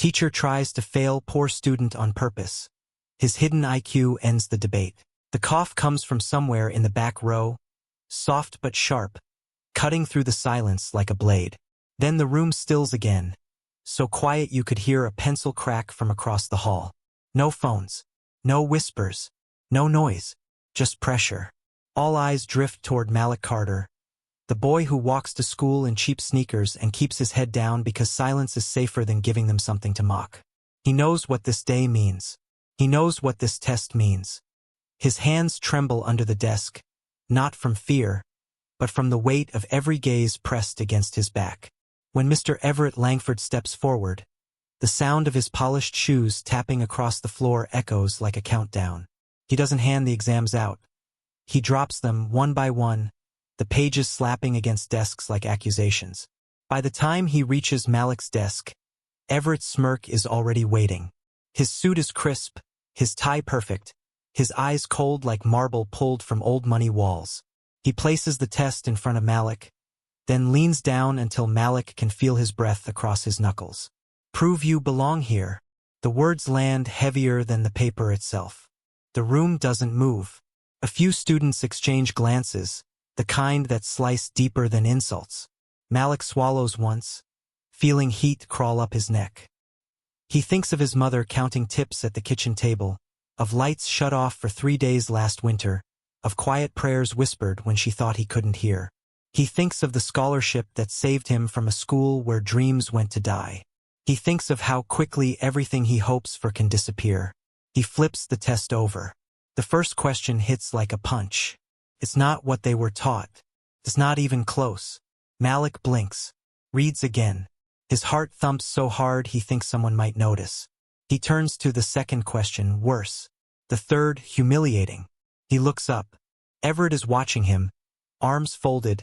Teacher tries to fail poor student on purpose. His hidden IQ ends the debate. The cough comes from somewhere in the back row, soft but sharp, cutting through the silence like a blade. Then the room stills again, so quiet you could hear a pencil crack from across the hall. No phones, no whispers, no noise, just pressure. All eyes drift toward Malik Carter, the boy who walks to school in cheap sneakers and keeps his head down because silence is safer than giving them something to mock. He knows what this day means. He knows what this test means. His hands tremble under the desk, not from fear, but from the weight of every gaze pressed against his back. When Mr. Everett Langford steps forward, the sound of his polished shoes tapping across the floor echoes like a countdown. He doesn't hand the exams out. He drops them one by one, the pages slapping against desks like accusations. By the time he reaches Malik's desk, Everett's smirk is already waiting. His suit is crisp, his tie perfect, his eyes cold like marble pulled from old money walls. He places the test in front of Malik, then leans down until Malik can feel his breath across his knuckles. "Prove you belong here." The words land heavier than the paper itself. The room doesn't move. A few students exchange glances, the kind that slice deeper than insults. Malik swallows once, feeling heat crawl up his neck. He thinks of his mother counting tips at the kitchen table, of lights shut off for 3 days last winter, of quiet prayers whispered when she thought he couldn't hear. He thinks of the scholarship that saved him from a school where dreams went to die. He thinks of how quickly everything he hopes for can disappear. He flips the test over. The first question hits like a punch. It's not what they were taught. It's not even close. Malik blinks, reads again. His heart thumps so hard he thinks someone might notice. He turns to the second question, worse. The third, humiliating. He looks up. Everett is watching him, arms folded,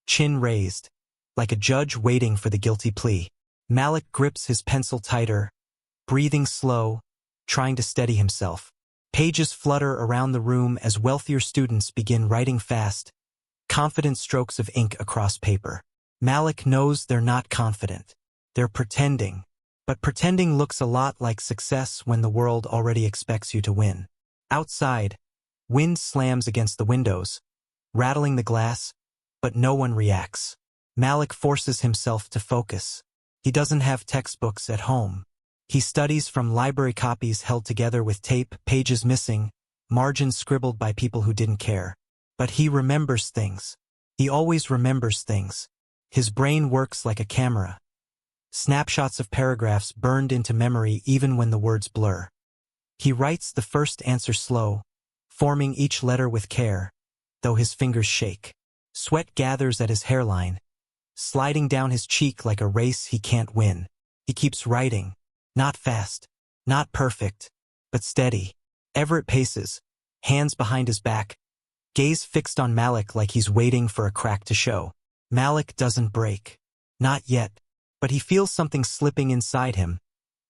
chin raised, like a judge waiting for the guilty plea. Malik grips his pencil tighter, breathing slow, trying to steady himself. Pages flutter around the room as wealthier students begin writing fast, confident strokes of ink across paper. Malik knows they're not confident. They're pretending. But pretending looks a lot like success when the world already expects you to win. Outside, wind slams against the windows, rattling the glass, but no one reacts. Malik forces himself to focus. He doesn't have textbooks at home. He studies from library copies held together with tape, pages missing, margins scribbled by people who didn't care. But he remembers things. He always remembers things. His brain works like a camera. Snapshots of paragraphs burned into memory even when the words blur. He writes the first answer slow, forming each letter with care, though his fingers shake. Sweat gathers at his hairline, sliding down his cheek like a race he can't win. He keeps writing. Not fast, not perfect, but steady. Everett paces, hands behind his back, gaze fixed on Malik like he's waiting for a crack to show. Malik doesn't break. Not yet, but he feels something slipping inside him,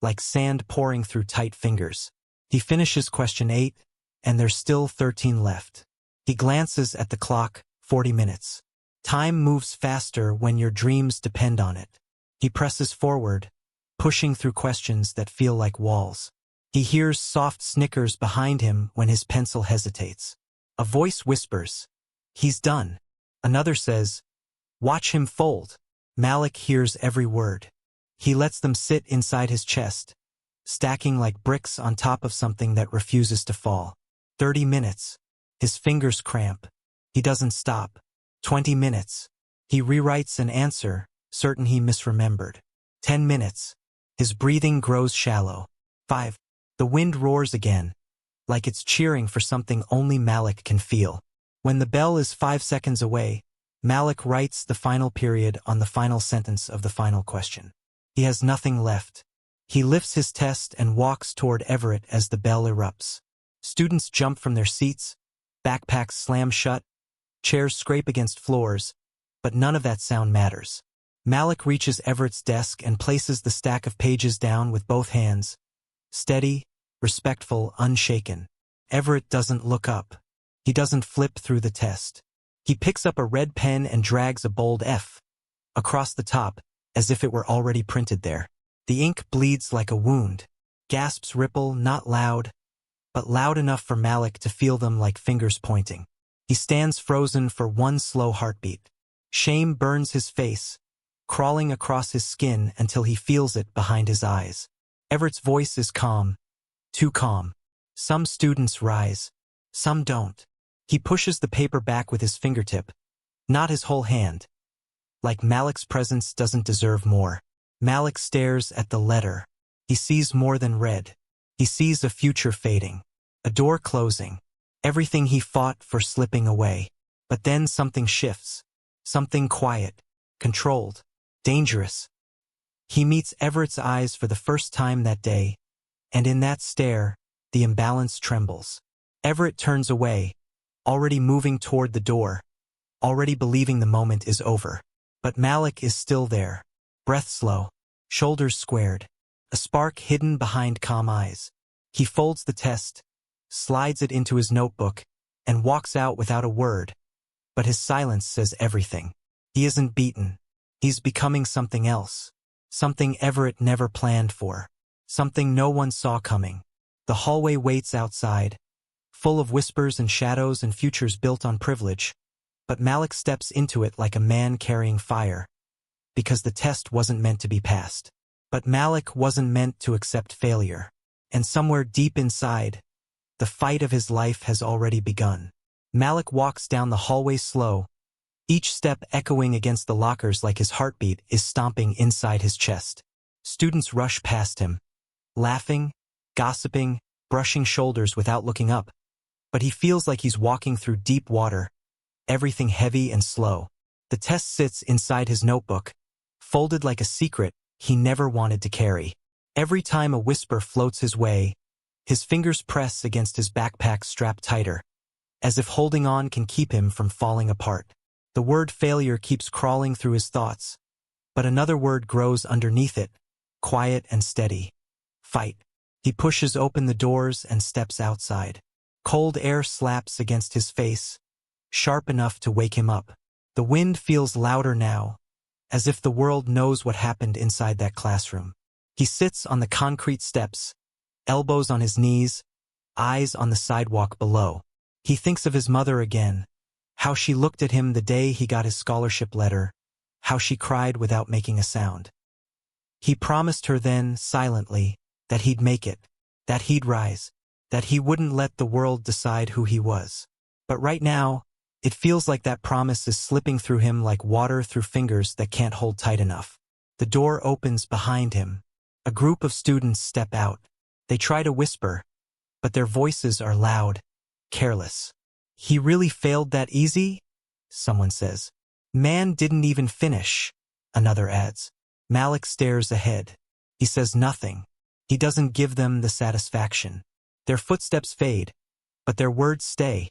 like sand pouring through tight fingers. He finishes question 8, and there's still 13 left. He glances at the clock, 40 minutes. Time moves faster when your dreams depend on it. He presses forward, pushing through questions that feel like walls. He hears soft snickers behind him when his pencil hesitates. A voice whispers, "He's done." Another says, "Watch him fold." Malik hears every word. He lets them sit inside his chest, stacking like bricks on top of something that refuses to fall. 30 minutes. His fingers cramp. He doesn't stop. 20 minutes. He rewrites an answer, certain he misremembered. 10 minutes. His breathing grows shallow. 5. The wind roars again, like it's cheering for something only Malik can feel. When the bell is 5 seconds away, Malik writes the final period on the final sentence of the final question. He has nothing left. He lifts his test and walks toward Everett as the bell erupts. Students jump from their seats, backpacks slam shut, chairs scrape against floors, but none of that sound matters. Malik reaches Everett's desk and places the stack of pages down with both hands. Steady, respectful, unshaken. Everett doesn't look up. He doesn't flip through the test. He picks up a red pen and drags a bold F across the top, as if it were already printed there. The ink bleeds like a wound. Gasps ripple, not loud, but loud enough for Malik to feel them like fingers pointing. He stands frozen for one slow heartbeat. Shame burns his face, crawling across his skin until he feels it behind his eyes. Everett's voice is calm, too calm. Some students rise, some don't. He pushes the paper back with his fingertip, not his whole hand. Like Malik's presence doesn't deserve more. Malik stares at the letter. He sees more than red. He sees a future fading, a door closing, everything he fought for slipping away. But then something shifts, something quiet, controlled, dangerous. He meets Everett's eyes for the first time that day, and in that stare, the imbalance trembles. Everett turns away, already moving toward the door, already believing the moment is over. But Malik is still there, breath slow, shoulders squared, a spark hidden behind calm eyes. He folds the test, slides it into his notebook, and walks out without a word. But his silence says everything. He isn't beaten. He's becoming something else. Something Everett never planned for. Something no one saw coming. The hallway waits outside, full of whispers and shadows and futures built on privilege. But Malik steps into it like a man carrying fire, because the test wasn't meant to be passed. But Malik wasn't meant to accept failure. And somewhere deep inside, the fight of his life has already begun. Malik walks down the hallway slow, each step echoing against the lockers like his heartbeat is stomping inside his chest. Students rush past him, laughing, gossiping, brushing shoulders without looking up. But he feels like he's walking through deep water, everything heavy and slow. The test sits inside his notebook, folded like a secret he never wanted to carry. Every time a whisper floats his way, his fingers press against his backpack strap tighter, as if holding on can keep him from falling apart. The word failure keeps crawling through his thoughts, but another word grows underneath it, quiet and steady. Fight. He pushes open the doors and steps outside. Cold air slaps against his face, sharp enough to wake him up. The wind feels louder now, as if the world knows what happened inside that classroom. He sits on the concrete steps, elbows on his knees, eyes on the sidewalk below. He thinks of his mother again, how she looked at him the day he got his scholarship letter, how she cried without making a sound. He promised her then, silently, that he'd make it, that he'd rise, that he wouldn't let the world decide who he was. But right now, it feels like that promise is slipping through him like water through fingers that can't hold tight enough. The door opens behind him. A group of students step out. They try to whisper, but their voices are loud, careless. "He really failed that easy?" someone says. "Man didn't even finish," another adds. Malik stares ahead. He says nothing. He doesn't give them the satisfaction. Their footsteps fade, but their words stay,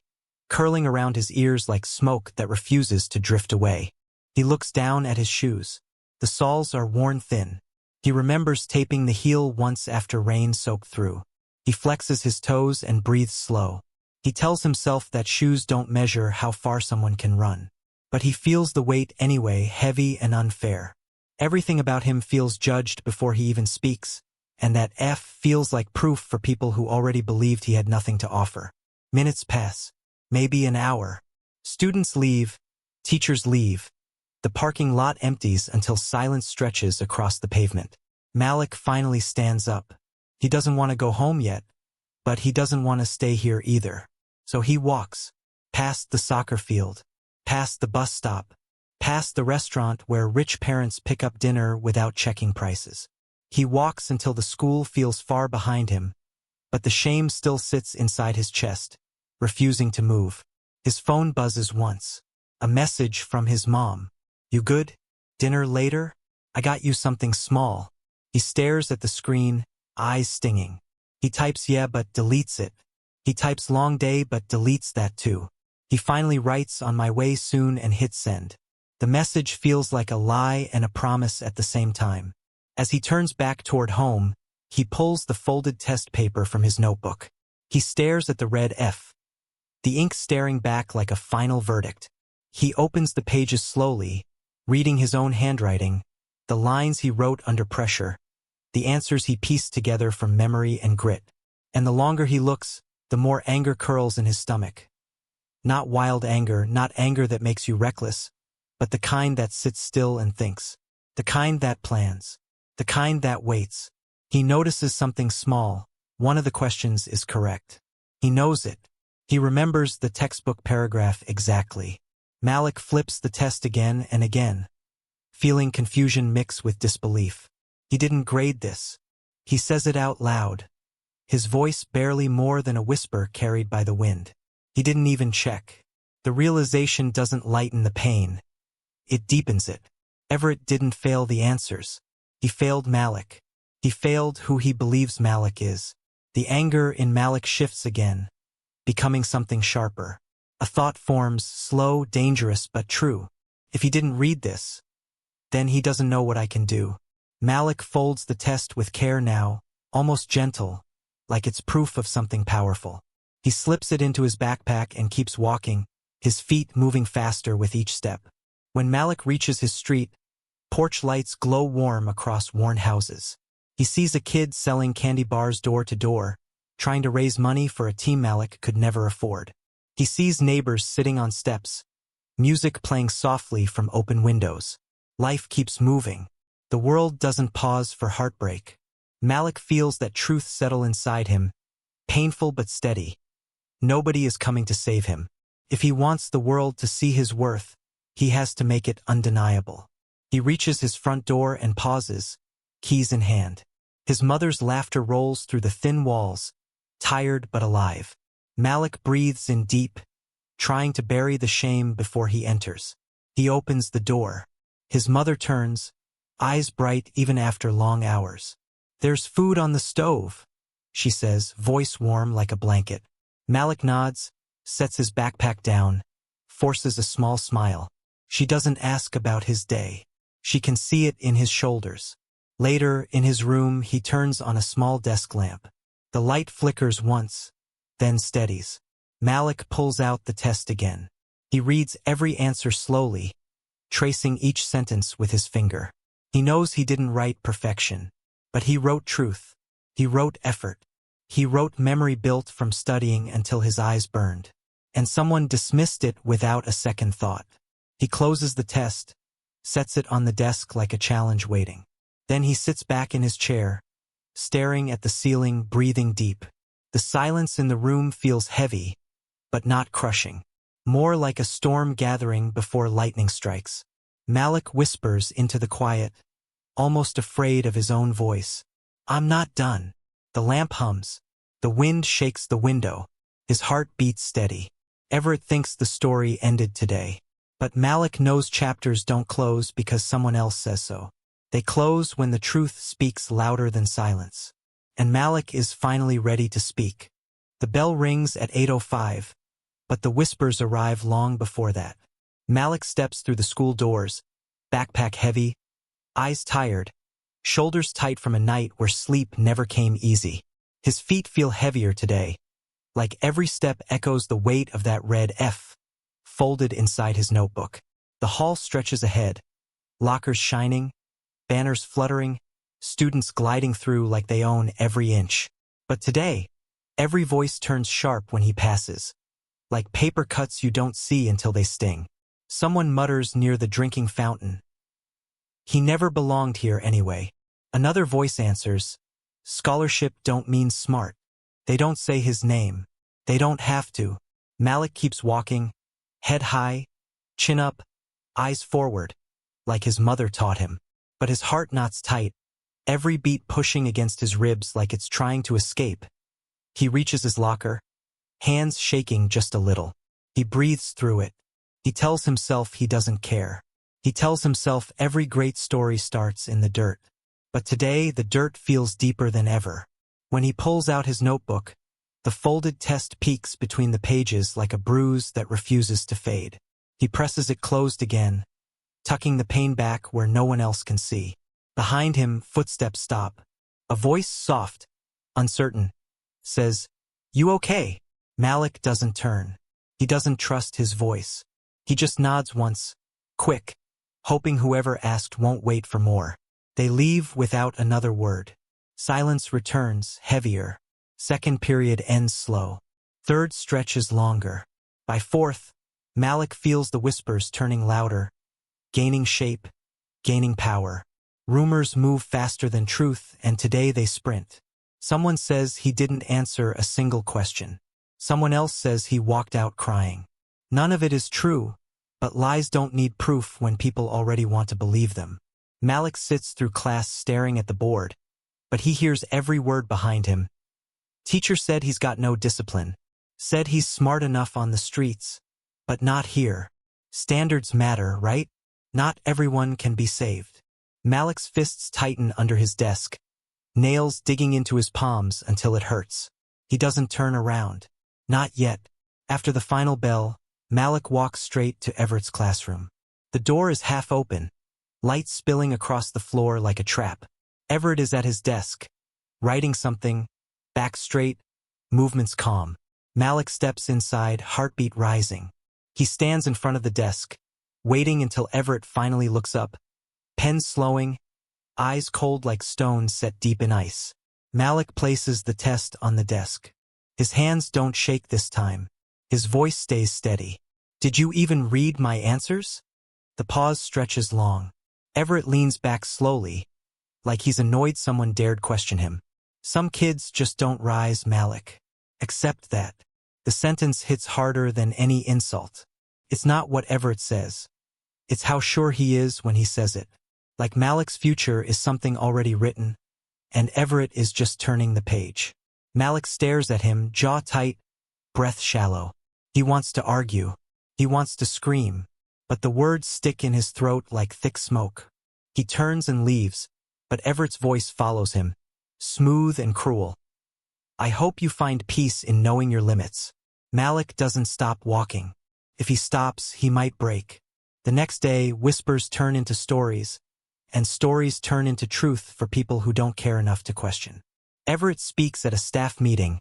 curling around his ears like smoke that refuses to drift away. He looks down at his shoes. The soles are worn thin. He remembers taping the heel once after rain soaked through. He flexes his toes and breathes slow. He tells himself that shoes don't measure how far someone can run. But he feels the weight anyway, heavy and unfair. Everything about him feels judged before he even speaks, and that F feels like proof for people who already believed he had nothing to offer. Minutes pass, maybe an hour. Students leave, teachers leave. The parking lot empties until silence stretches across the pavement. Malik finally stands up. He doesn't want to go home yet, but he doesn't want to stay here either. So he walks, past the soccer field, past the bus stop, past the restaurant where rich parents pick up dinner without checking prices. He walks until the school feels far behind him, but the shame still sits inside his chest, refusing to move. His phone buzzes once. A message from his mom. "You good? Dinner later? I got you something small." He stares at the screen, eyes stinging. He types yeah but deletes it. He types long day but deletes that too. He finally writes on my way soon and hits send. The message feels like a lie and a promise at the same time. As he turns back toward home, he pulls the folded test paper from his notebook. He stares at the red F, the ink staring back like a final verdict. He opens the pages slowly, reading his own handwriting, the lines he wrote under pressure, the answers he pieced together from memory and grit. And the longer he looks, the more anger curls in his stomach. Not wild anger, not anger that makes you reckless, but the kind that sits still and thinks. The kind that plans. The kind that waits. He notices something small. One of the questions is correct. He knows it. He remembers the textbook paragraph exactly. Malik flips the test again and again, feeling confusion mix with disbelief. He didn't grade this. He says it out loud, his voice barely more than a whisper carried by the wind. He didn't even check. The realization doesn't lighten the pain. It deepens it. Everett didn't fail the answers. He failed Malik. He failed who he believes Malik is. The anger in Malik shifts again, becoming something sharper. A thought forms, slow, dangerous, but true. If he didn't read this, then he doesn't know what I can do. Malik folds the test with care now, almost gentle, like it's proof of something powerful. He slips it into his backpack and keeps walking, his feet moving faster with each step. When Malik reaches his street, porch lights glow warm across worn houses. He sees a kid selling candy bars door to door, trying to raise money for a team Malik could never afford. He sees neighbors sitting on steps, music playing softly from open windows. Life keeps moving. The world doesn't pause for heartbreak. Malik feels that truth settle inside him, painful but steady. Nobody is coming to save him. If he wants the world to see his worth, he has to make it undeniable. He reaches his front door and pauses, keys in hand. His mother's laughter rolls through the thin walls, tired but alive. Malik breathes in deep, trying to bury the shame before he enters. He opens the door. His mother turns, eyes bright even after long hours. "There's food on the stove," she says, voice warm like a blanket. Malik nods, sets his backpack down, forces a small smile. She doesn't ask about his day. She can see it in his shoulders. Later, in his room, he turns on a small desk lamp. The light flickers once, then steadies. Malik pulls out the test again. He reads every answer slowly, tracing each sentence with his finger. He knows he didn't write perfection, but he wrote truth. He wrote effort. He wrote memory built from studying until his eyes burned. And someone dismissed it without a second thought. He closes the test, sets it on the desk like a challenge waiting. Then he sits back in his chair, staring at the ceiling, breathing deep. The silence in the room feels heavy, but not crushing. More like a storm gathering before lightning strikes. Malik whispers into the quiet, almost afraid of his own voice. "I'm not done." The lamp hums. The wind shakes the window. His heart beats steady. Everett thinks the story ended today. But Malik knows chapters don't close because someone else says so. They close when the truth speaks louder than silence. And Malik is finally ready to speak. The bell rings at 8:05, but the whispers arrive long before that. Malik steps through the school doors, backpack heavy, eyes tired, shoulders tight from a night where sleep never came easy. His feet feel heavier today, like every step echoes the weight of that red F folded inside his notebook. The hall stretches ahead, lockers shining, banners fluttering, students gliding through like they own every inch. But today, every voice turns sharp when he passes, like paper cuts you don't see until they sting. Someone mutters near the drinking fountain. "He never belonged here anyway." Another voice answers, "Scholarship don't mean smart." They don't say his name. They don't have to. Malik keeps walking, head high, chin up, eyes forward, like his mother taught him. But his heart knots tight, every beat pushing against his ribs like it's trying to escape. He reaches his locker, hands shaking just a little. He breathes through it. He tells himself he doesn't care. He tells himself every great story starts in the dirt. But today, the dirt feels deeper than ever. When he pulls out his notebook, the folded test peeks between the pages like a bruise that refuses to fade. He presses it closed again, tucking the pain back where no one else can see. Behind him, footsteps stop. A voice, soft, uncertain, says, "You okay?" Malik doesn't turn. He doesn't trust his voice. He just nods once, quick, hoping whoever asked won't wait for more. They leave without another word. Silence returns, heavier. Second period ends slow. Third stretches longer. By fourth, Malik feels the whispers turning louder, gaining shape, gaining power. Rumors move faster than truth, and today they sprint. Someone says he didn't answer a single question. Someone else says he walked out crying. None of it is true, but lies don't need proof when people already want to believe them. Malik sits through class staring at the board, but he hears every word behind him. Teacher said he's got no discipline. Said he's smart enough on the streets, but not here. Standards matter, right? Not everyone can be saved. Malik's fists tighten under his desk, nails digging into his palms until it hurts. He doesn't turn around. Not yet. After the final bell, Malik walks straight to Everett's classroom. The door is half open, light spilling across the floor like a trap. Everett is at his desk, writing something, back straight, movements calm. Malik steps inside, heartbeat rising. He stands in front of the desk, waiting until Everett finally looks up, pen slowing, eyes cold like stones set deep in ice. Malik places the test on the desk. His hands don't shake this time. His voice stays steady. Did you even read my answers? The pause stretches long. Everett leans back slowly, like he's annoyed someone dared question him. Some kids just don't rise, Malik. Accept that. The sentence hits harder than any insult. It's not what Everett says. It's how sure he is when he says it. Like Malik's future is something already written, and Everett is just turning the page. Malik stares at him, jaw tight, breath shallow. He wants to argue. He wants to scream, but the words stick in his throat like thick smoke. He turns and leaves, but Everett's voice follows him, smooth and cruel. I hope you find peace in knowing your limits. Malik doesn't stop walking. If he stops, he might break. The next day, whispers turn into stories, and stories turn into truth for people who don't care enough to question. Everett speaks at a staff meeting,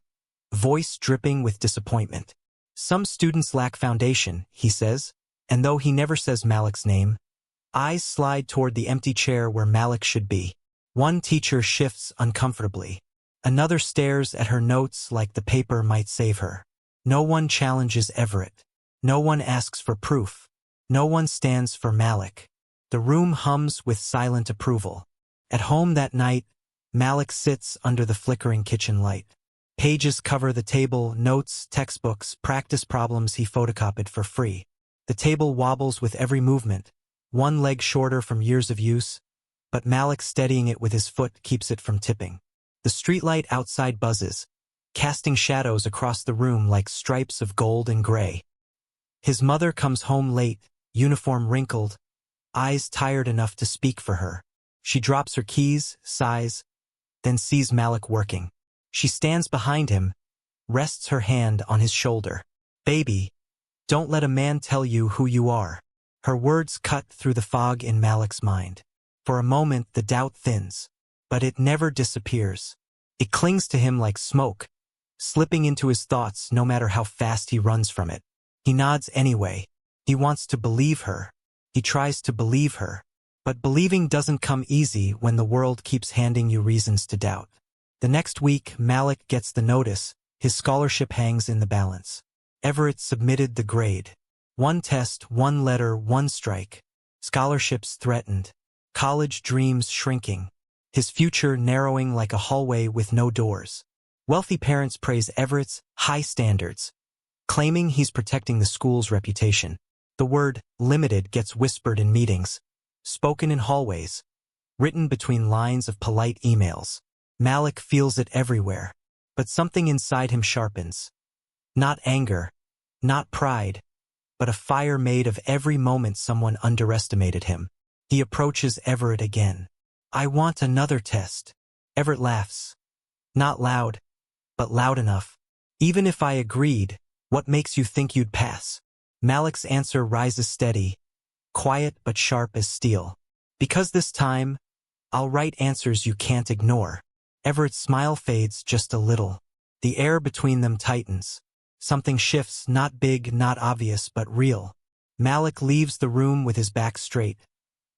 voice dripping with disappointment. Some students lack foundation, he says, and though he never says Malik's name, eyes slide toward the empty chair where Malik should be. One teacher shifts uncomfortably. Another stares at her notes like the paper might save her. No one challenges Everett. No one asks for proof. No one stands for Malik. The room hums with silent approval. At home that night, Malik sits under the flickering kitchen light. Pages cover the table, notes, textbooks, practice problems he photocopied for free. The table wobbles with every movement, one leg shorter from years of use, but Malik steadying it with his foot keeps it from tipping. The streetlight outside buzzes, casting shadows across the room like stripes of gold and gray. His mother comes home late, uniform wrinkled, eyes tired enough to speak for her. She drops her keys, sighs, then sees Malik working. She stands behind him, rests her hand on his shoulder. Baby, don't let a man tell you who you are. Her words cut through the fog in Malik's mind. For a moment, the doubt thins, but it never disappears. It clings to him like smoke, slipping into his thoughts no matter how fast he runs from it. He nods anyway. He wants to believe her. He tries to believe her. But believing doesn't come easy when the world keeps handing you reasons to doubt. The next week, Malik gets the notice. His scholarship hangs in the balance. Everett submitted the grade. One test, one letter, one strike. Scholarships threatened. College dreams shrinking. His future narrowing like a hallway with no doors. Wealthy parents praise Everett's high standards, claiming he's protecting the school's reputation. The word limited gets whispered in meetings, spoken in hallways, written between lines of polite emails. Malik feels it everywhere, but something inside him sharpens. Not anger, not pride, but a fire made of every moment someone underestimated him. He approaches Everett again. I want another test. Everett laughs. Not loud, but loud enough. Even if I agreed, what makes you think you'd pass? Malik's answer rises steady, quiet but sharp as steel. Because this time, I'll write answers you can't ignore. Everett's smile fades just a little. The air between them tightens. Something shifts, not big, not obvious, but real. Malik leaves the room with his back straight,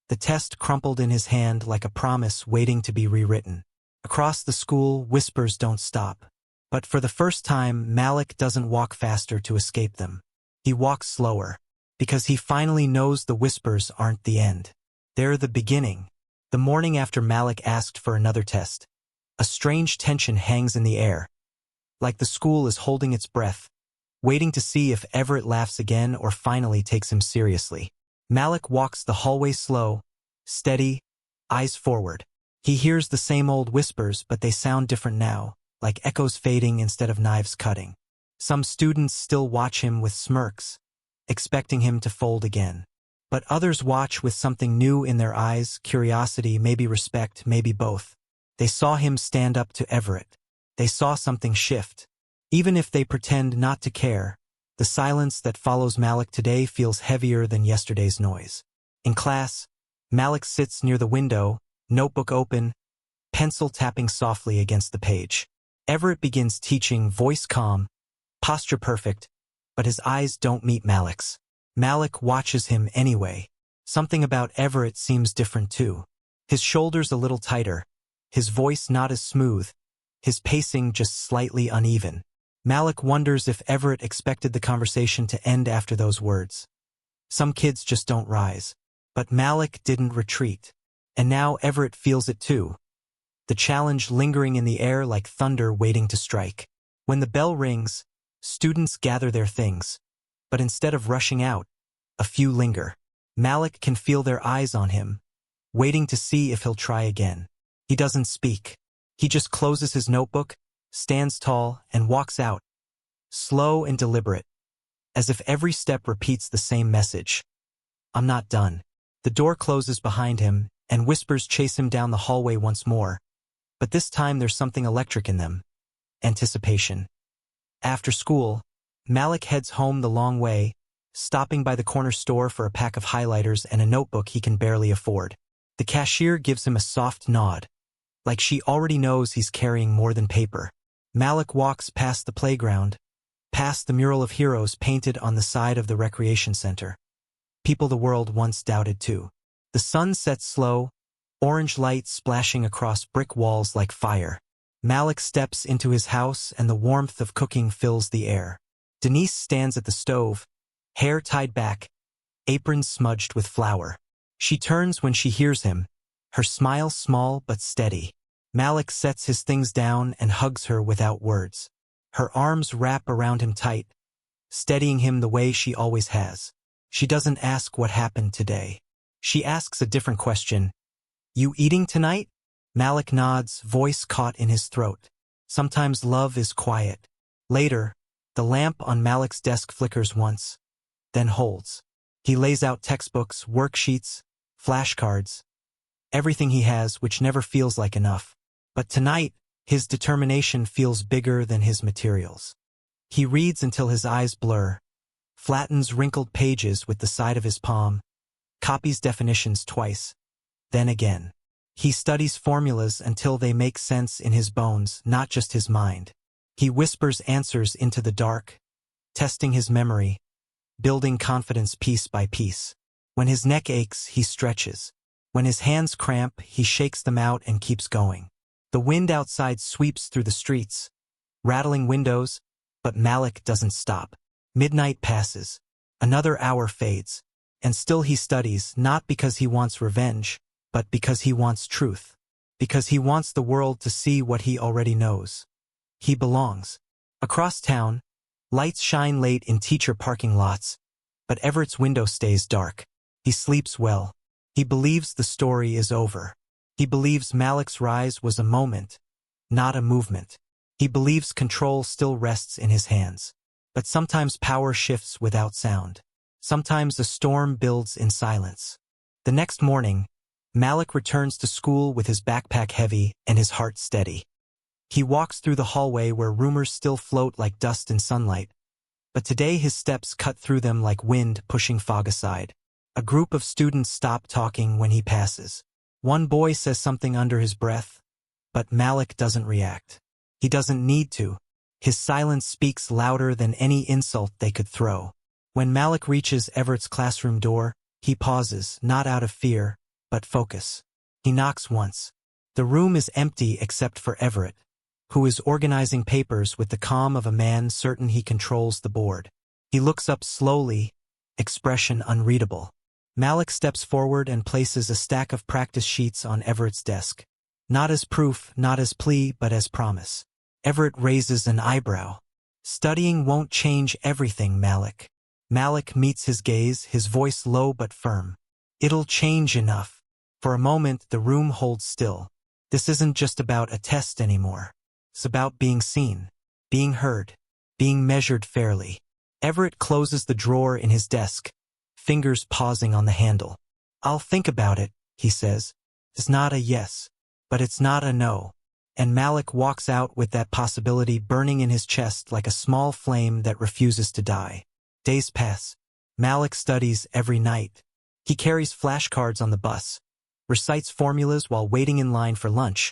the test crumpled in his hand like a promise waiting to be rewritten. Across the school, whispers don't stop. But for the first time, Malik doesn't walk faster to escape them. He walks slower, because he finally knows the whispers aren't the end. They're the beginning. The morning after Malik asked for another test, a strange tension hangs in the air, like the school is holding its breath, waiting to see if Everett laughs again or finally takes him seriously. Malik walks the hallway slow, steady, eyes forward. He hears the same old whispers, but they sound different now, like echoes fading instead of knives cutting. Some students still watch him with smirks, expecting him to fold again. But others watch with something new in their eyes, curiosity, maybe respect, maybe both. They saw him stand up to Everett. They saw something shift. Even if they pretend not to care, the silence that follows Malik today feels heavier than yesterday's noise. In class, Malik sits near the window, notebook open, pencil tapping softly against the page. Everett begins teaching, voice calm, posture perfect, but his eyes don't meet Malik's. Malik watches him anyway. Something about Everett seems different too. His shoulders a little tighter, his voice not as smooth, his pacing just slightly uneven. Malik wonders if Everett expected the conversation to end after those words. Some kids just don't rise. But Malik didn't retreat. And now Everett feels it too. The challenge lingering in the air like thunder waiting to strike. When the bell rings, students gather their things. But instead of rushing out, a few linger. Malik can feel their eyes on him, waiting to see if he'll try again. He doesn't speak. He just closes his notebook, stands tall, and walks out, slow and deliberate, as if every step repeats the same message. I'm not done. The door closes behind him, and whispers chase him down the hallway once more. But this time there's something electric in them. Anticipation. After school, Malik heads home the long way, stopping by the corner store for a pack of highlighters and a notebook he can barely afford. The cashier gives him a soft nod, like she already knows he's carrying more than paper. Malik walks past the playground, past the mural of heroes painted on the side of the recreation center. People the world once doubted too. The sun sets slow, orange light splashing across brick walls like fire. Malik steps into his house and the warmth of cooking fills the air. Denise stands at the stove, hair tied back, apron smudged with flour. She turns when she hears him, her smile small but steady. Malik sets his things down and hugs her without words. Her arms wrap around him tight, steadying him the way she always has. She doesn't ask what happened today. She asks a different question. You eating tonight? Malik nods, voice caught in his throat. Sometimes love is quiet. Later, the lamp on Malik's desk flickers once, then holds. He lays out textbooks, worksheets, flashcards, everything he has which never feels like enough. But tonight, his determination feels bigger than his materials. He reads until his eyes blur, flattens wrinkled pages with the side of his palm, copies definitions twice, then again. He studies formulas until they make sense in his bones, not just his mind. He whispers answers into the dark, testing his memory, building confidence piece by piece. When his neck aches, he stretches. When his hands cramp, he shakes them out and keeps going. The wind outside sweeps through the streets, rattling windows, but Malik doesn't stop. Midnight passes. Another hour fades. And still he studies, not because he wants revenge, but because he wants truth. Because he wants the world to see what he already knows. He belongs. Across town, lights shine late in teacher parking lots, but Everett's window stays dark. He sleeps well. He believes the story is over. He believes Malik's rise was a moment, not a movement. He believes control still rests in his hands. But sometimes power shifts without sound. Sometimes a storm builds in silence. The next morning, Malik returns to school with his backpack heavy and his heart steady. He walks through the hallway where rumors still float like dust in sunlight. But today his steps cut through them like wind pushing fog aside. A group of students stop talking when he passes. One boy says something under his breath, but Malik doesn't react. He doesn't need to. His silence speaks louder than any insult they could throw. When Malik reaches Everett's classroom door, he pauses, not out of fear, but focus. He knocks once. The room is empty except for Everett, who is organizing papers with the calm of a man certain he controls the board. He looks up slowly, expression unreadable. Malik steps forward and places a stack of practice sheets on Everett's desk. Not as proof, not as plea, but as promise. Everett raises an eyebrow. Studying won't change everything, Malik. Malik meets his gaze, his voice low but firm. It'll change enough. For a moment, the room holds still. This isn't just about a test anymore. It's about being seen, being heard, being measured fairly. Everett closes the drawer in his desk, fingers pausing on the handle. I'll think about it, he says. It's not a yes, but it's not a no. And Malik walks out with that possibility burning in his chest like a small flame that refuses to die. Days pass. Malik studies every night. He carries flashcards on the bus, recites formulas while waiting in line for lunch,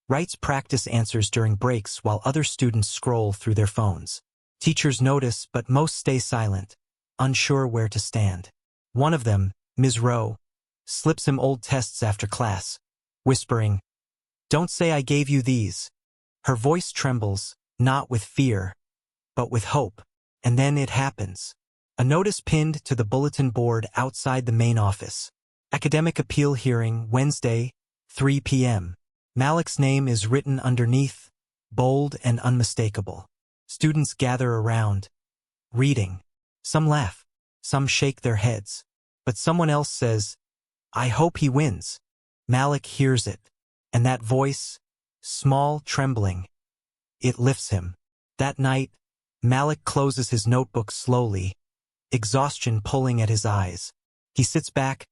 writes practice answers during breaks while other students scroll through their phones. Teachers notice, but most stay silent, unsure where to stand. One of them, Ms. Rowe, slips him old tests after class, whispering, "Don't say I gave you these." Her voice trembles, not with fear, but with hope. And then it happens. A notice pinned to the bulletin board outside the main office. Academic appeal hearing, Wednesday, 3 p.m. Malik's name is written underneath, bold and unmistakable. Students gather around, reading. Some laugh, some shake their heads. But someone else says, "I hope he wins." Malik hears it. And that voice, small, trembling, it lifts him. That night, Malik closes his notebook slowly, exhaustion pulling at his eyes. He sits back,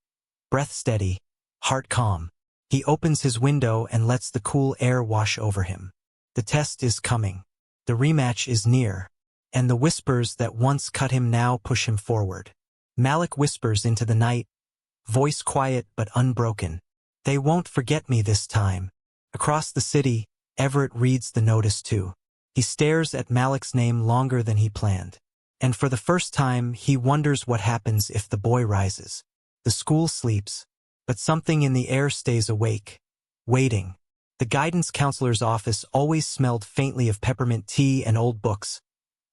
breath steady, heart calm. He opens his window and lets the cool air wash over him. The test is coming. The rematch is near. And the whispers that once cut him now push him forward. Malik whispers into the night, voice quiet but unbroken. "They won't forget me this time." Across the city, Everett reads the notice too. He stares at Malik's name longer than he planned. And for the first time, he wonders what happens if the boy rises. The school sleeps, but something in the air stays awake, waiting. The guidance counselor's office always smelled faintly of peppermint tea and old books,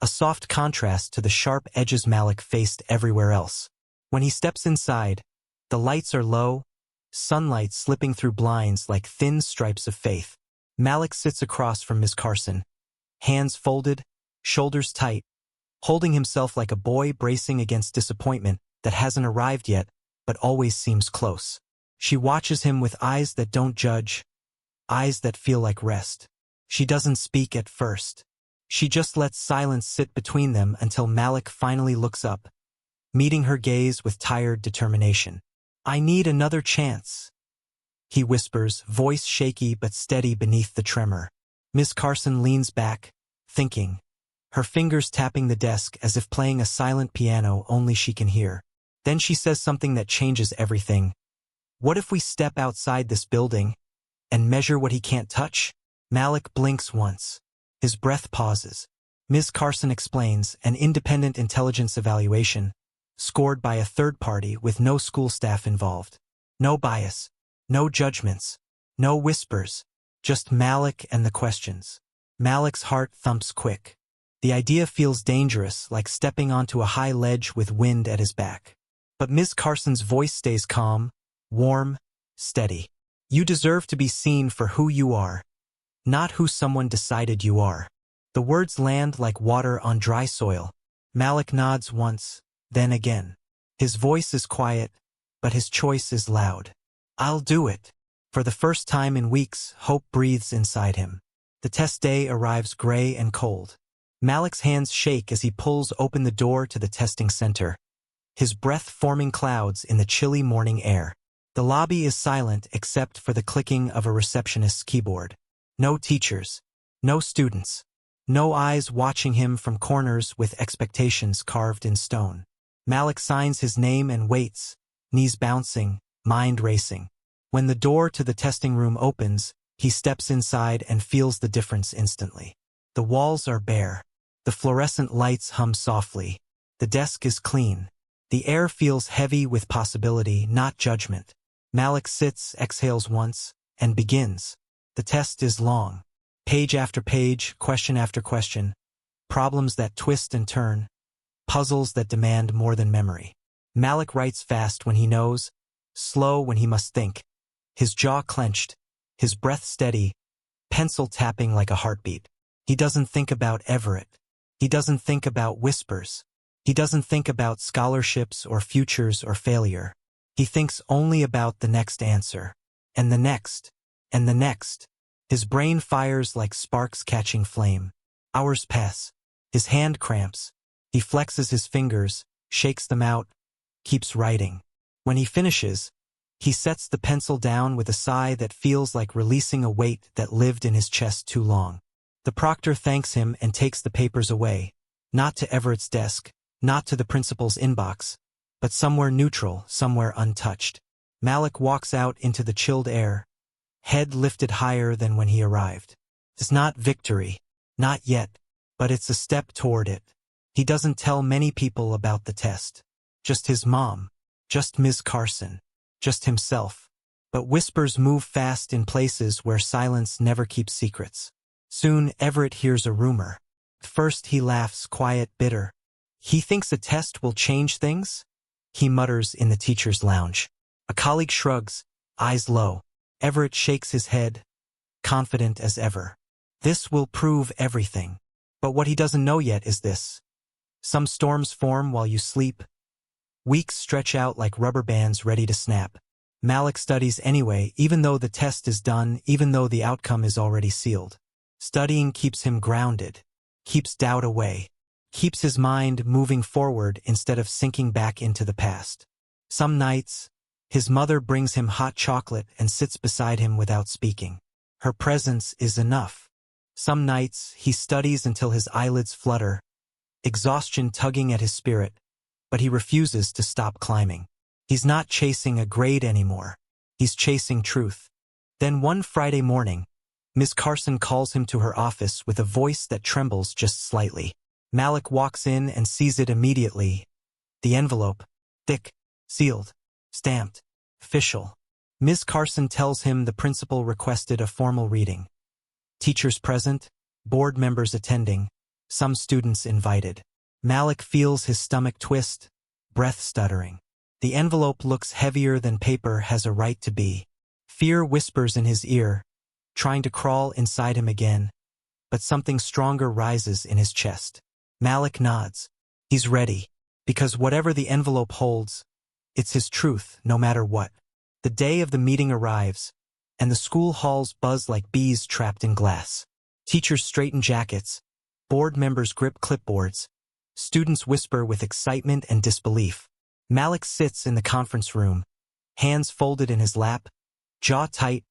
a soft contrast to the sharp edges Malik faced everywhere else. When he steps inside, the lights are low, sunlight slipping through blinds like thin stripes of faith. Malik sits across from Miss Carson, hands folded, shoulders tight, holding himself like a boy bracing against disappointment that hasn't arrived yet, but always seems close. She watches him with eyes that don't judge, eyes that feel like rest. She doesn't speak at first. She just lets silence sit between them until Malik finally looks up, meeting her gaze with tired determination. "I need another chance," he whispers, voice shaky but steady beneath the tremor. Miss Carson leans back, thinking, her fingers tapping the desk as if playing a silent piano only she can hear. Then she says something that changes everything. "What if we step outside this building and measure what he can't touch?" Malik blinks once. His breath pauses. Ms. Carson explains, an independent intelligence evaluation, scored by a third party with no school staff involved. No bias, no judgments, no whispers, just Malik and the questions. Malik's heart thumps quick. The idea feels dangerous, like stepping onto a high ledge with wind at his back. But Ms. Carson's voice stays calm, warm, steady. "You deserve to be seen for who you are, not who someone decided you are." The words land like water on dry soil. Malik nods once, then again. His voice is quiet, but his choice is loud. "I'll do it." For the first time in weeks, hope breathes inside him. The test day arrives gray and cold. Malik's hands shake as he pulls open the door to the testing center, his breath forming clouds in the chilly morning air. The lobby is silent except for the clicking of a receptionist's keyboard. No teachers, no students, no eyes watching him from corners with expectations carved in stone. Malik signs his name and waits, knees bouncing, mind racing. When the door to the testing room opens, he steps inside and feels the difference instantly. The walls are bare. The fluorescent lights hum softly. The desk is clean. The air feels heavy with possibility, not judgment. Malik sits, exhales once, and begins. The test is long. Page after page, question after question, problems that twist and turn, puzzles that demand more than memory. Malik writes fast when he knows, slow when he must think, his jaw clenched, his breath steady, pencil tapping like a heartbeat. He doesn't think about Everett. He doesn't think about whispers. He doesn't think about scholarships or futures or failure. He thinks only about the next answer. And the next. And the next. His brain fires like sparks catching flame. Hours pass. His hand cramps. He flexes his fingers, shakes them out, keeps writing. When he finishes, he sets the pencil down with a sigh that feels like releasing a weight that lived in his chest too long. The proctor thanks him and takes the papers away, not to Everett's desk, not to the principal's inbox, but somewhere neutral, somewhere untouched. Malik walks out into the chilled air, head lifted higher than when he arrived. It's not victory, not yet, but it's a step toward it. He doesn't tell many people about the test. Just his mom, just Ms. Carson, just himself. But whispers move fast in places where silence never keeps secrets. Soon Everett hears a rumor. First he laughs, quiet, bitter. He thinks a test will change things? He mutters in the teacher's lounge. A colleague shrugs, eyes low. Everett shakes his head, confident as ever. This will prove everything. But what he doesn't know yet is this. Some storms form while you sleep. Weeks stretch out like rubber bands ready to snap. Malik studies anyway, even though the test is done, even though the outcome is already sealed. Studying keeps him grounded, keeps doubt away, keeps his mind moving forward instead of sinking back into the past. Some nights, his mother brings him hot chocolate and sits beside him without speaking. Her presence is enough. Some nights, he studies until his eyelids flutter, exhaustion tugging at his spirit, but he refuses to stop climbing. He's not chasing a grade anymore. He's chasing truth. Then one Friday morning, Ms. Carson calls him to her office with a voice that trembles just slightly. Malik walks in and sees it immediately. The envelope, thick, sealed, stamped, official. Ms. Carson tells him the principal requested a formal reading. Teachers present, board members attending, some students invited. Malik feels his stomach twist, breath stuttering. The envelope looks heavier than paper has a right to be. Fear whispers in his ear, trying to crawl inside him again, but something stronger rises in his chest. Malik nods. He's ready, because whatever the envelope holds, it's his truth, no matter what. The day of the meeting arrives, and the school halls buzz like bees trapped in glass. Teachers straighten jackets, board members grip clipboards, students whisper with excitement and disbelief. Malik sits in the conference room, hands folded in his lap, jaw tight,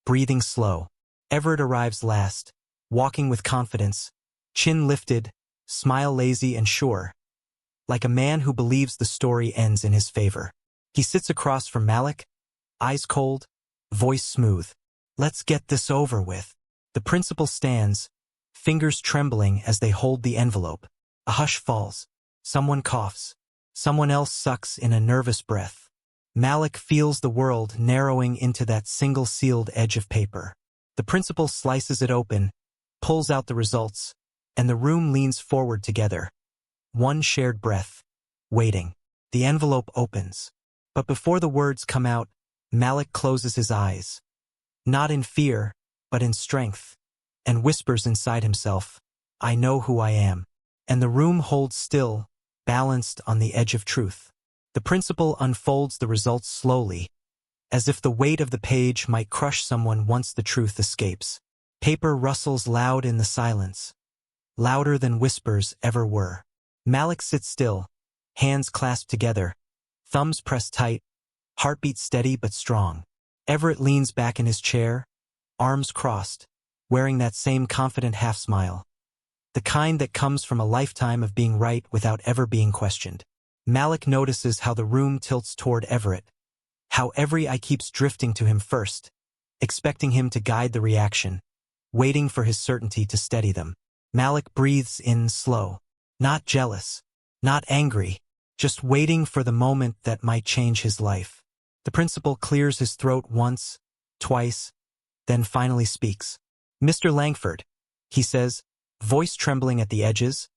breathing slow. Everett arrives last, walking with confidence, chin lifted, smile lazy and sure, like a man who believes the story ends in his favor. He sits across from Malik, eyes cold, voice smooth. Let's get this over with. The principal stands, fingers trembling as they hold the envelope. A hush falls. Someone coughs. Someone else sucks in a nervous breath. Malik feels the world narrowing into that single sealed edge of paper. The principal slices it open, pulls out the results, and the room leans forward together. One shared breath, waiting. The envelope opens. But before the words come out, Malik closes his eyes. Not in fear, but in strength, and whispers inside himself, I know who I am. And the room holds still, balanced on the edge of truth. The principal unfolds the results slowly, as if the weight of the page might crush someone once the truth escapes. Paper rustles loud in the silence, louder than whispers ever were. Malik sits still, hands clasped together, thumbs pressed tight, heartbeat steady but strong. Everett leans back in his chair, arms crossed, wearing that same confident half-smile. The kind that comes from a lifetime of being right without ever being questioned. Malik notices how the room tilts toward Everett, how every eye keeps drifting to him first, expecting him to guide the reaction, waiting for his certainty to steady them. Malik breathes in slow, not jealous, not angry, just waiting for the moment that might change his life. The principal clears his throat once, twice, then finally speaks. "Mr. Langford," he says, voice trembling at the edges.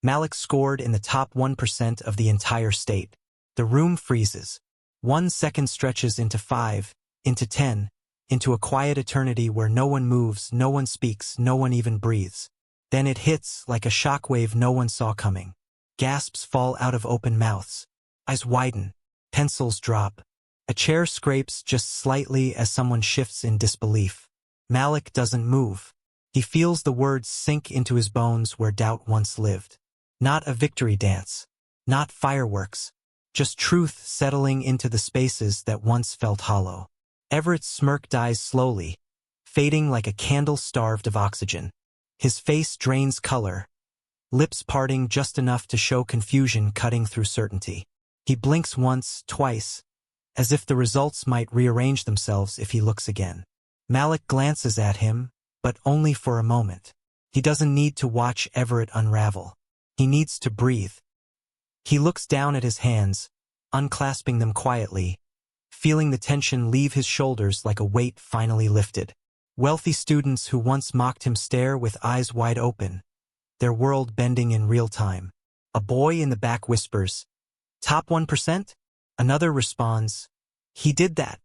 Malik scored in the top 1% of the entire state. The room freezes. 1 second stretches into 5, into 10, into a quiet eternity where no one moves, no one speaks, no one even breathes. Then it hits like a shockwave no one saw coming. Gasps fall out of open mouths. Eyes widen. Pencils drop. A chair scrapes just slightly as someone shifts in disbelief. Malik doesn't move. He feels the words sink into his bones where doubt once lived. Not a victory dance. Not fireworks. Just truth settling into the spaces that once felt hollow. Everett's smirk dies slowly, fading like a candle starved of oxygen. His face drains color, lips parting just enough to show confusion cutting through certainty. He blinks once, twice, as if the results might rearrange themselves if he looks again. Malik glances at him, but only for a moment. He doesn't need to watch Everett unravel. He needs to breathe. He looks down at his hands, unclasping them quietly, feeling the tension leave his shoulders like a weight finally lifted. Wealthy students who once mocked him stare with eyes wide open, their world bending in real time. A boy in the back whispers, "Top 1%? Another responds, "He did that."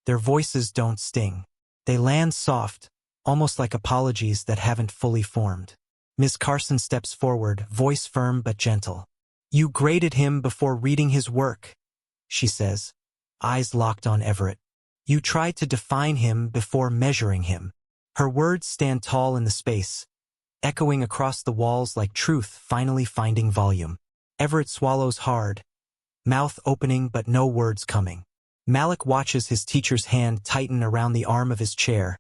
Their voices don't sting. They land soft, almost like apologies that haven't fully formed. Ms. Carson steps forward, voice firm but gentle. "You graded him before reading his work," she says, eyes locked on Everett. "You tried to define him before measuring him." Her words stand tall in the space, echoing across the walls like truth finally finding volume. Everett swallows hard, mouth opening but no words coming. Malik watches his teacher's hand tighten around the arm of his chair,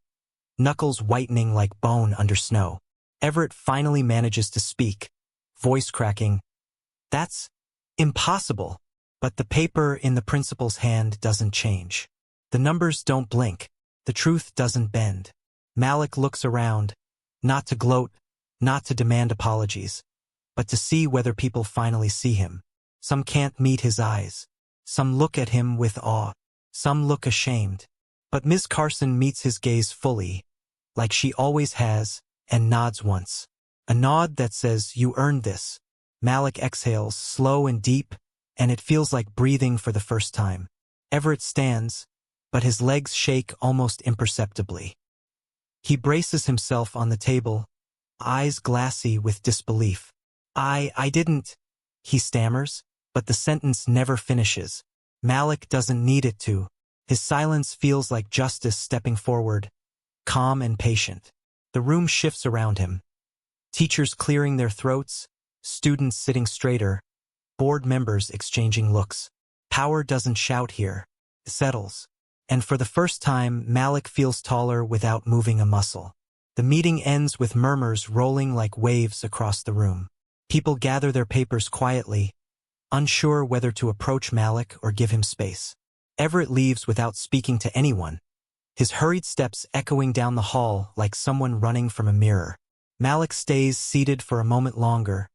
knuckles whitening like bone under snow. Everett finally manages to speak, voice cracking, "That's impossible." But the paper in the principal's hand doesn't change. The numbers don't blink. The truth doesn't bend. Malik looks around, not to gloat, not to demand apologies, but to see whether people finally see him. Some can't meet his eyes. Some look at him with awe. Some look ashamed. But Ms. Carson meets his gaze fully, like she always has, and nods once. A nod that says, "You earned this." Malik exhales, slow and deep, and it feels like breathing for the first time. Everett stands, but his legs shake almost imperceptibly. He braces himself on the table, eyes glassy with disbelief. I didn't," he stammers, but the sentence never finishes. Malik doesn't need it to. His silence feels like justice stepping forward, calm and patient. The room shifts around him. Teachers clearing their throats, students sitting straighter, board members exchanging looks. Power doesn't shout here. It settles. And for the first time, Malik feels taller without moving a muscle. The meeting ends with murmurs rolling like waves across the room. People gather their papers quietly, unsure whether to approach Malik or give him space. Everett leaves without speaking to anyone, his hurried steps echoing down the hall like someone running from a mirror. Malik stays seated for a moment longer,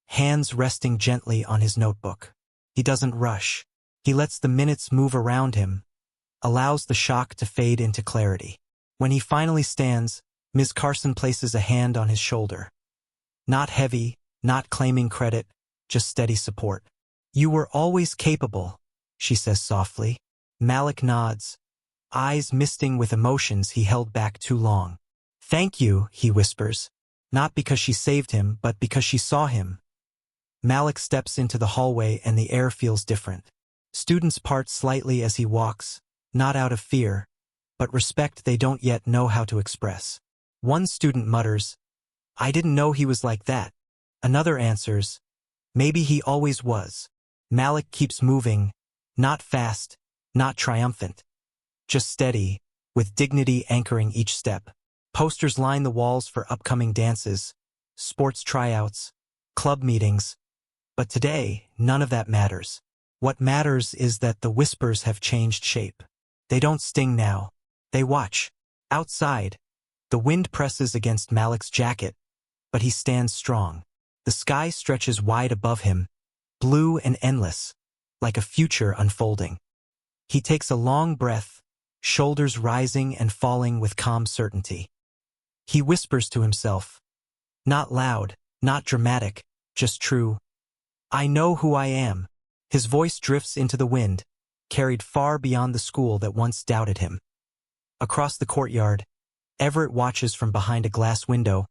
hands resting gently on his notebook. He doesn't rush. He lets the minutes move around him, allows the shock to fade into clarity. When he finally stands, Ms. Carson places a hand on his shoulder. Not heavy, not claiming credit, just steady support. "You were always capable," she says softly. Malik nods, eyes misting with emotions he held back too long. "Thank you," he whispers, not because she saved him, but because she saw him. Malik steps into the hallway and the air feels different. Students part slightly as he walks, not out of fear, but respect they don't yet know how to express. One student mutters, "I didn't know he was like that." Another answers, "Maybe he always was." Malik keeps moving, not fast, not triumphant, just steady, with dignity anchoring each step. Posters line the walls for upcoming dances, sports tryouts, club meetings. But today, none of that matters. What matters is that the whispers have changed shape. They don't sting now. They watch. Outside, the wind presses against Malik's jacket, but he stands strong. The sky stretches wide above him, blue and endless, like a future unfolding. He takes a long breath, shoulders rising and falling with calm certainty. He whispers to himself, not loud, not dramatic, just true. I know who I am. His voice drifts into the wind, carried far beyond the school that once doubted him. Across the courtyard, Everett watches from behind a glass window,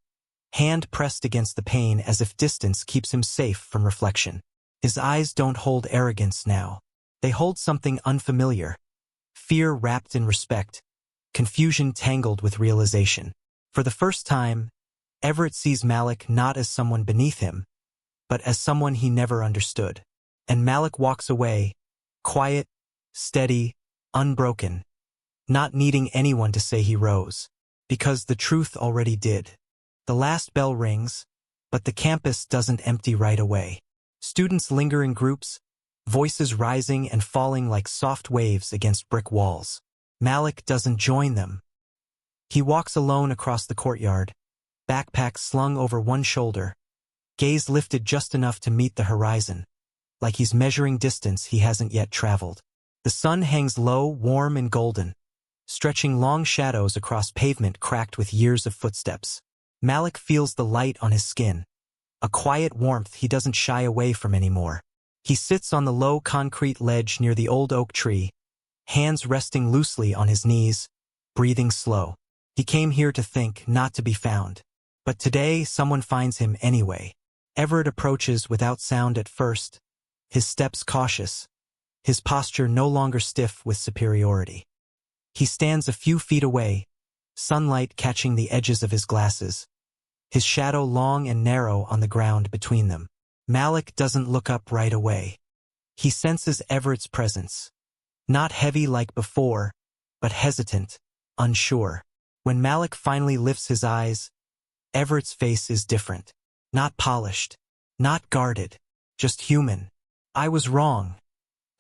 hand pressed against the pane as if distance keeps him safe from reflection. His eyes don't hold arrogance now. They hold something unfamiliar. Fear wrapped in respect, confusion tangled with realization. For the first time, Everett sees Malik not as someone beneath him, but as someone he never understood. And Malik walks away, quiet, steady, unbroken, not needing anyone to say he rose, because the truth already did. The last bell rings, but the campus doesn't empty right away. Students linger in groups, voices rising and falling like soft waves against brick walls. Malik doesn't join them. He walks alone across the courtyard, backpack slung over one shoulder, gaze lifted just enough to meet the horizon, like he's measuring distance he hasn't yet traveled. The sun hangs low, warm and golden, stretching long shadows across pavement cracked with years of footsteps. Malik feels the light on his skin, a quiet warmth he doesn't shy away from anymore. He sits on the low concrete ledge near the old oak tree, hands resting loosely on his knees, breathing slow. He came here to think, not to be found. But today, someone finds him anyway. Everett approaches without sound at first, his steps cautious, his posture no longer stiff with superiority. He stands a few feet away, sunlight catching the edges of his glasses, his shadow long and narrow on the ground between them. Malik doesn't look up right away. He senses Everett's presence, not heavy like before, but hesitant, unsure. When Malik finally lifts his eyes, Everett's face is different. Not polished, not guarded, just human. I was wrong,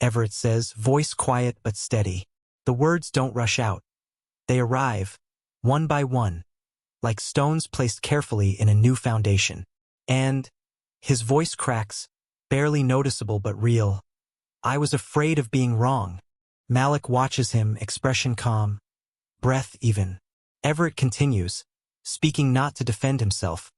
Everett says, voice quiet but steady. The words don't rush out. They arrive, one by one, like stones placed carefully in a new foundation. And his voice cracks, barely noticeable but real. I was afraid of being wrong. Malik watches him, expression calm, breath even. Everett continues, speaking not to defend himself,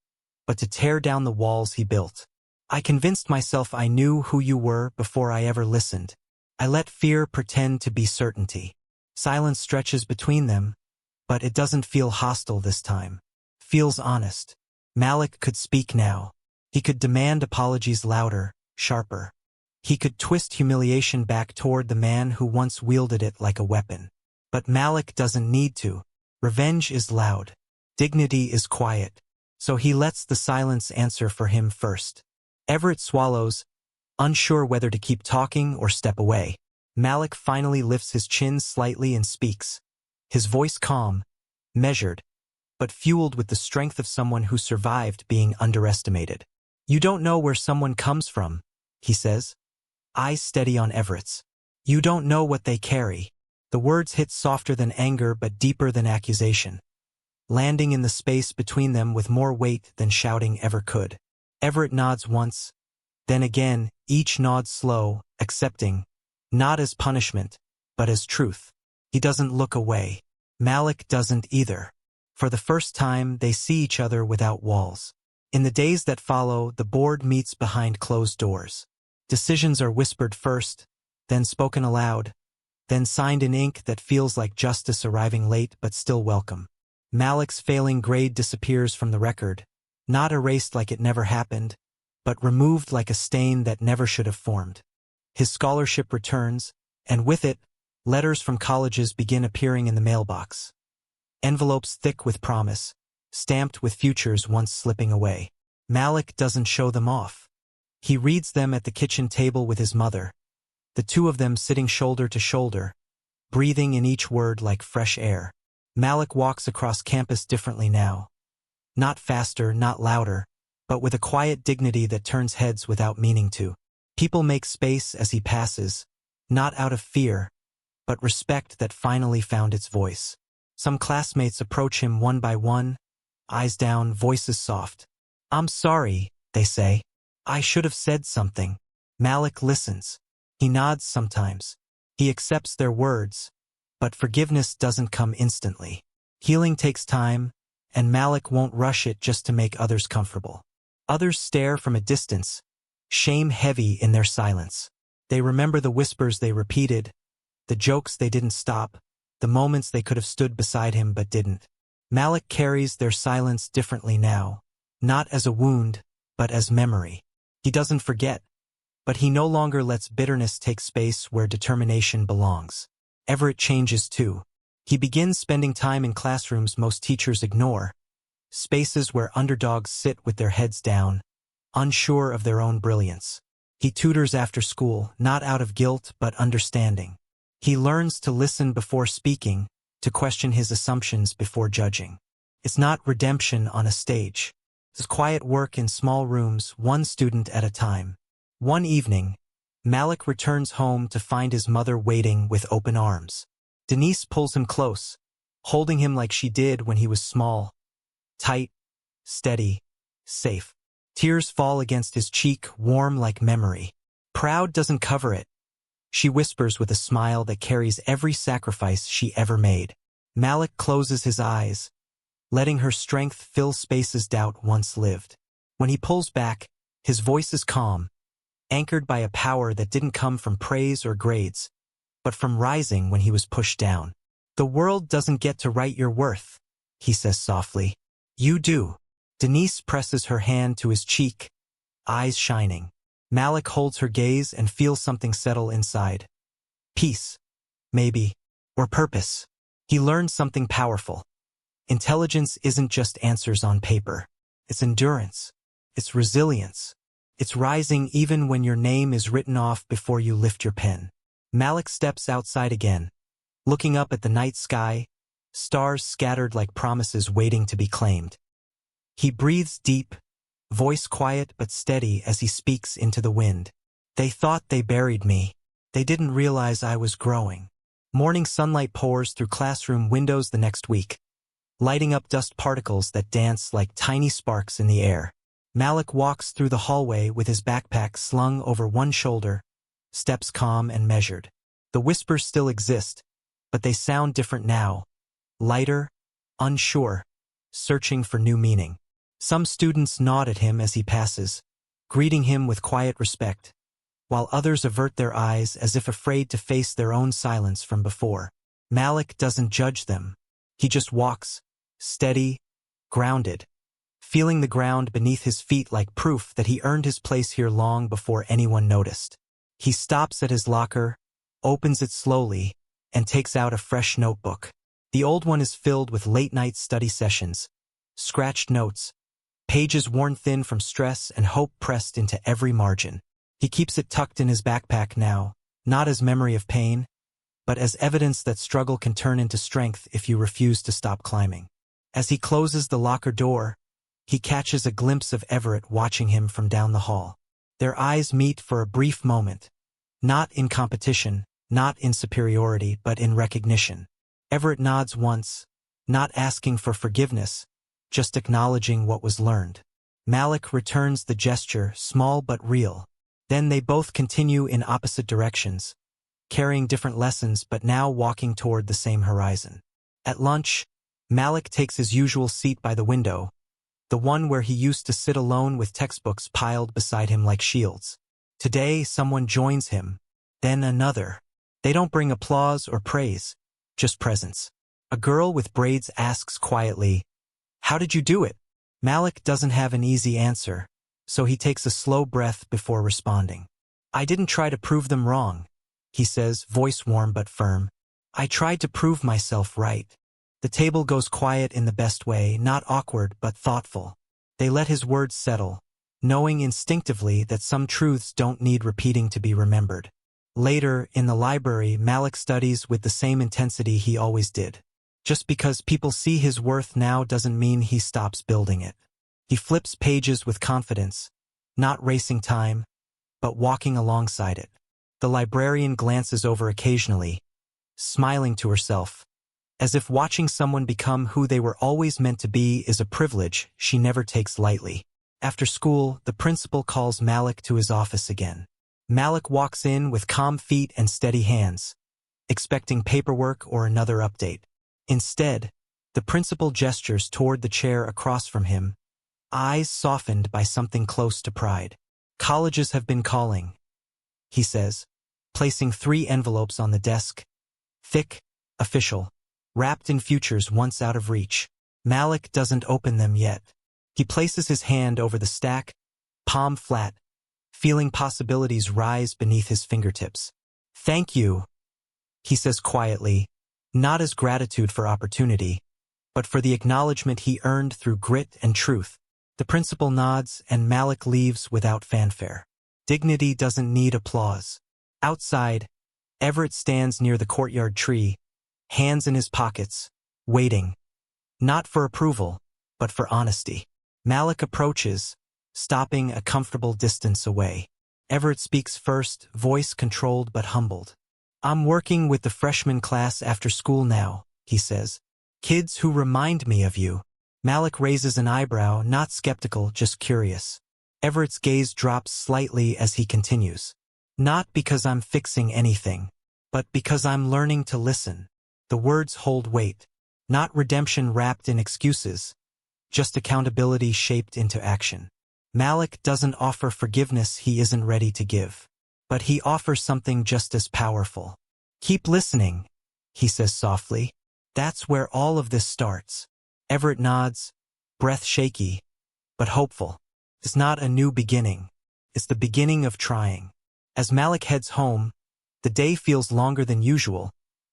but to tear down the walls he built. I convinced myself I knew who you were before I ever listened. I let fear pretend to be certainty. Silence stretches between them, but it doesn't feel hostile this time. Feels honest. Malik could speak now. He could demand apologies louder, sharper. He could twist humiliation back toward the man who once wielded it like a weapon. But Malik doesn't need to. Revenge is loud. Dignity is quiet. So he lets the silence answer for him first. Everett swallows, unsure whether to keep talking or step away. Malik finally lifts his chin slightly and speaks. His voice calm, measured, but fueled with the strength of someone who survived being underestimated. You don't know where someone comes from, he says, eyes steady on Everett's. You don't know what they carry. The words hit softer than anger but deeper than accusation, landing in the space between them with more weight than shouting ever could. Everett nods once, then again, each nod slow, accepting, not as punishment, but as truth. He doesn't look away. Malik doesn't either. For the first time, they see each other without walls. In the days that follow, the board meets behind closed doors. Decisions are whispered first, then spoken aloud, then signed in ink that feels like justice arriving late but still welcome. Malik's failing grade disappears from the record, not erased like it never happened, but removed like a stain that never should have formed. His scholarship returns, and with it, letters from colleges begin appearing in the mailbox. Envelopes thick with promise, stamped with futures once slipping away. Malik doesn't show them off. He reads them at the kitchen table with his mother, the two of them sitting shoulder to shoulder, breathing in each word like fresh air. Malik walks across campus differently now. Not faster, not louder, but with a quiet dignity that turns heads without meaning to. People make space as he passes, not out of fear, but respect that finally found its voice. Some classmates approach him one by one, eyes down, voices soft. I'm sorry, they say. I should have said something. Malik listens. He nods sometimes. He accepts their words, But forgiveness doesn't come instantly. Healing takes time, and Malik won't rush it just to make others comfortable. Others stare from a distance, shame heavy in their silence. They remember the whispers they repeated, the jokes they didn't stop, the moments they could have stood beside him but didn't. Malik carries their silence differently now, not as a wound, but as memory. He doesn't forget, but he no longer lets bitterness take space where determination belongs. Everett changes too. He begins spending time in classrooms most teachers ignore, spaces where underdogs sit with their heads down, unsure of their own brilliance. He tutors after school, not out of guilt but understanding. He learns to listen before speaking, to question his assumptions before judging. It's not redemption on a stage. It's quiet work in small rooms, one student at a time. One evening, Malik returns home to find his mother waiting with open arms. Denise pulls him close, holding him like she did when he was small. Tight, steady, safe. Tears fall against his cheek, warm like memory. Proud doesn't cover it. She whispers with a smile that carries every sacrifice she ever made. Malik closes his eyes, letting her strength fill spaces doubt once lived. When he pulls back, his voice is calm, anchored by a power that didn't come from praise or grades, but from rising when he was pushed down. "The world doesn't get to write your worth," he says softly. "You do." Denise presses her hand to his cheek, eyes shining. Malik holds her gaze and feels something settle inside. Peace, maybe, or purpose. He learned something powerful. Intelligence isn't just answers on paper. It's endurance. It's resilience. It's rising even when your name is written off before you lift your pen. Malik steps outside again, looking up at the night sky, stars scattered like promises waiting to be claimed. He breathes deep, voice quiet but steady as he speaks into the wind. "They thought they buried me. They didn't realize I was growing." Morning sunlight pours through classroom windows the next week, lighting up dust particles that dance like tiny sparks in the air. Malik walks through the hallway with his backpack slung over one shoulder, steps calm and measured. The whispers still exist, but they sound different now. Lighter, unsure, searching for new meaning. Some students nod at him as he passes, greeting him with quiet respect, while others avert their eyes as if afraid to face their own silence from before. Malik doesn't judge them. He just walks, steady, grounded, feeling the ground beneath his feet like proof that he earned his place here long before anyone noticed. He stops at his locker, opens it slowly, and takes out a fresh notebook. The old one is filled with late-night study sessions, scratched notes, pages worn thin from stress and hope pressed into every margin. He keeps it tucked in his backpack now, not as memory of pain, but as evidence that struggle can turn into strength if you refuse to stop climbing. As he closes the locker door, he catches a glimpse of Everett watching him from down the hall. Their eyes meet for a brief moment, not in competition, not in superiority, but in recognition. Everett nods once, not asking for forgiveness, just acknowledging what was learned. Malik returns the gesture, small but real. Then they both continue in opposite directions, carrying different lessons but now walking toward the same horizon. At lunch, Malik takes his usual seat by the window, the one where he used to sit alone with textbooks piled beside him like shields. Today, someone joins him, then another. They don't bring applause or praise, just presence. A girl with braids asks quietly, "How did you do it?" Malik doesn't have an easy answer, so he takes a slow breath before responding. "I didn't try to prove them wrong," he says, voice warm but firm. "I tried to prove myself right." The table goes quiet in the best way, not awkward but thoughtful. They let his words settle, knowing instinctively that some truths don't need repeating to be remembered. Later, in the library, Malik studies with the same intensity he always did. Just because people see his worth now doesn't mean he stops building it. He flips pages with confidence, not racing time, but walking alongside it. The librarian glances over occasionally, smiling to herself, as if watching someone become who they were always meant to be is a privilege she never takes lightly. After school, the principal calls Malik to his office again. Malik walks in with calm feet and steady hands, expecting paperwork or another update. Instead, the principal gestures toward the chair across from him, eyes softened by something close to pride. "Colleges have been calling," he says, placing 3 envelopes on the desk. Thick, official, wrapped in futures once out of reach. Malik doesn't open them yet. He places his hand over the stack, palm flat, feeling possibilities rise beneath his fingertips. "Thank you," he says quietly, not as gratitude for opportunity, but for the acknowledgement he earned through grit and truth. The principal nods and Malik leaves without fanfare. Dignity doesn't need applause. Outside, Everett stands near the courtyard tree, hands in his pockets, waiting. Not for approval, but for honesty. Malik approaches, stopping a comfortable distance away. Everett speaks first, voice controlled but humbled. "I'm working with the freshman class after school now," he says. "Kids who remind me of you." Malik raises an eyebrow, not skeptical, just curious. Everett's gaze drops slightly as he continues. "Not because I'm fixing anything, but because I'm learning to listen." The words hold weight. Not redemption wrapped in excuses, just accountability shaped into action. Malik doesn't offer forgiveness he isn't ready to give. But he offers something just as powerful. "Keep listening," he says softly. "That's where all of this starts." Everett nods, breath shaky, but hopeful. It's not a new beginning. It's the beginning of trying. As Malik heads home, the day feels longer than usual,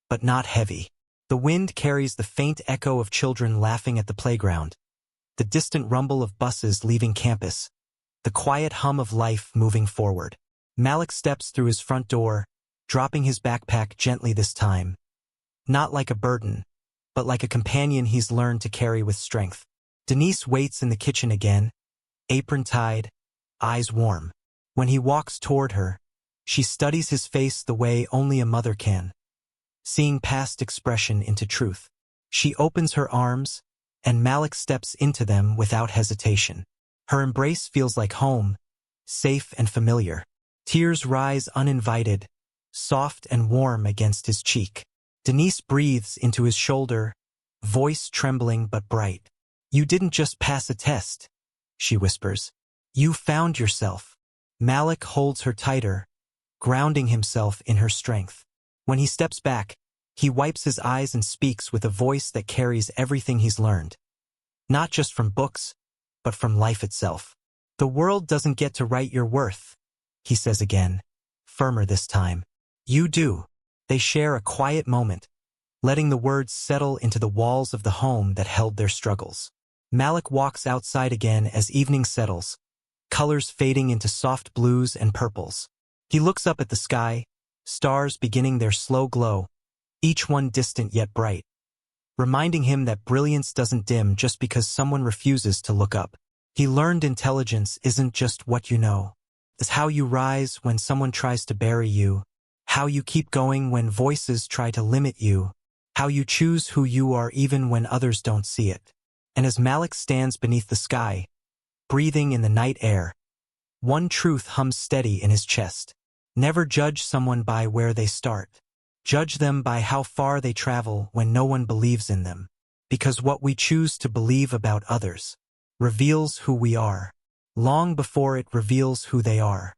but not heavy. The wind carries the faint echo of children laughing at the playground, the distant rumble of buses leaving campus, the quiet hum of life moving forward. Malik steps through his front door, dropping his backpack gently this time. Not like a burden, but like a companion he's learned to carry with strength. Denise waits in the kitchen again, apron tied, eyes warm. When he walks toward her, she studies his face the way only a mother can, seeing past expression into truth. She opens her arms, and Malik steps into them without hesitation. Her embrace feels like home, safe and familiar. Tears rise uninvited, soft and warm against his cheek. Denise breathes into his shoulder, voice trembling but bright. "You didn't just pass a test," she whispers. "You found yourself." Malik holds her tighter, grounding himself in her strength. When he steps back, he wipes his eyes and speaks with a voice that carries everything he's learned. Not just from books, but from life itself. "The world doesn't get to write your worth," he says again, firmer this time. "You do." They share a quiet moment, letting the words settle into the walls of the home that held their struggles. Malik walks outside again as evening settles, colors fading into soft blues and purples. He looks up at the sky, stars beginning their slow glow, each one distant yet bright, reminding him that brilliance doesn't dim just because someone refuses to look up. He learned intelligence isn't just what you know. It's how you rise when someone tries to bury you, how you keep going when voices try to limit you, how you choose who you are even when others don't see it. And as Malik stands beneath the sky, breathing in the night air, one truth hums steady in his chest. Never judge someone by where they start. Judge them by how far they travel when no one believes in them. Because what we choose to believe about others reveals who we are, long before it reveals who they are.